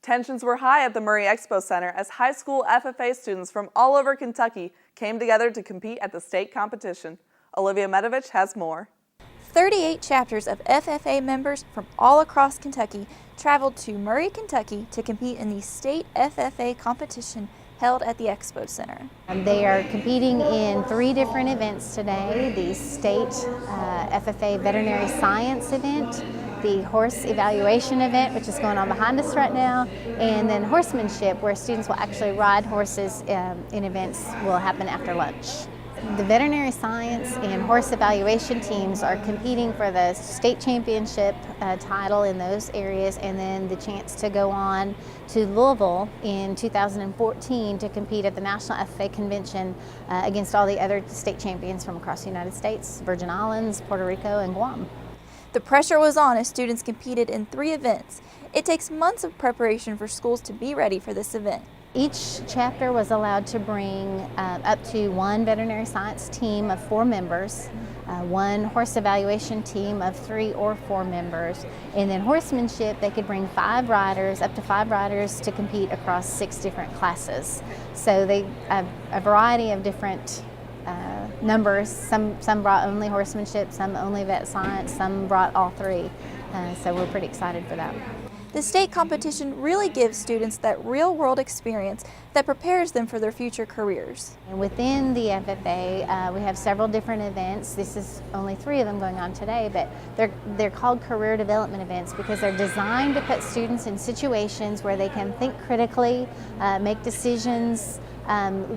Tensions were high at the Murray Expo Center as high school FFA students from all over Kentucky came together to compete at the state competition. Olivia Medovich has more. 38 chapters of FFA members from all across Kentucky traveled to Murray, Kentucky to compete in the state FFA competition held at the Expo Center. They are competing in 3 different events today: the state FFA veterinary science event, the horse evaluation event, which is going on behind us right now, and then horsemanship, where students will actually ride horses in events will happen after lunch. The veterinary science and horse evaluation teams are competing for the state championship title in those areas, and then the chance to go on to Louisville in 2014 to compete at the National FFA Convention against all the other state champions from across the United States, Virgin Islands, Puerto Rico, and Guam. The pressure was on as students competed in 3 events. It takes months of preparation for schools to be ready for this event. Each chapter was allowed to bring up to 1 veterinary science team of 4 members, 1 horse evaluation team of 3 or 4 members, and then horsemanship, they could bring 5 riders, up to 5 riders, to compete across 6 different classes. So they have a variety of different numbers. Some brought only horsemanship, some only vet science, some brought all 3. So we're pretty excited for that. The state competition really gives students that real-world experience that prepares them for their future careers. And within the FFA, we have several different events. This is only 3 of them going on today, but they're called career development events because they're designed to put students in situations where they can think critically, make decisions,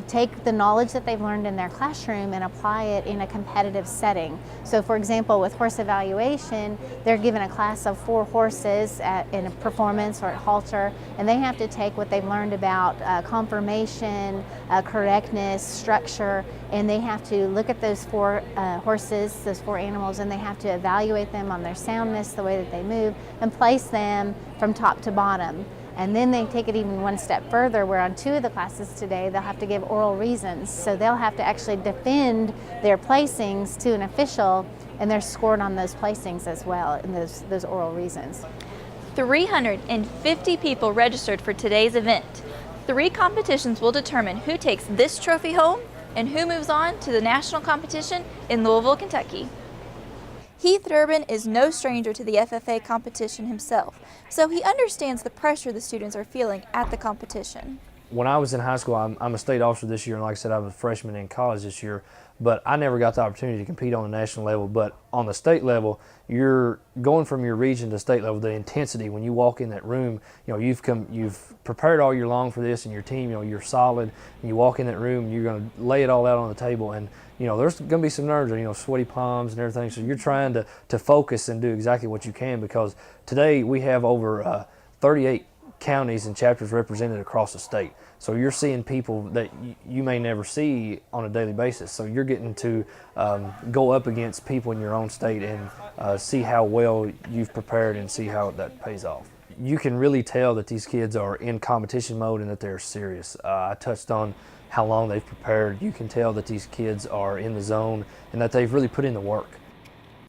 take the knowledge that they've learned in their classroom and apply it in a competitive setting. So for example, with horse evaluation, they're given a class of 4 horses in a performance or at halter, and they have to take what they've learned about conformation, correctness, structure, and they have to look at those 4 horses, those 4 animals, and they have to evaluate them on their soundness, the way that they move, and place them from top to bottom. And then they take it even 1 step further, where on 2 of the classes today, they'll have to give oral reasons. So they'll have to actually defend their placings to an official, and they're scored on those placings as well, in those oral reasons. 350 people registered for today's event. 3 competitions will determine who takes this trophy home and who moves on to the national competition in Louisville, Kentucky. Heath Durbin is no stranger to the FFA competition himself, so he understands the pressure the students are feeling at the competition. When I was in high school, I'm a state officer this year, and like I said, I was a freshman in college this year, but I never got the opportunity to compete on the national level. But on the state level, you're going from your region to state level, the intensity when you walk in that room, you've prepared all year long for this, and your team, you're solid, and you walk in that room, you're going to lay it all out on the table, and there's going to be some nerves, sweaty palms and everything, so you're trying to focus and do exactly what you can, because today we have over 38 counties and chapters represented across the state. So you're seeing people that you may never see on a daily basis. So you're getting to go up against people in your own state and see how well you've prepared and see how that pays off. You can really tell that these kids are in competition mode and that they're serious. I touched on how long they've prepared. You can tell that these kids are in the zone and that they've really put in the work.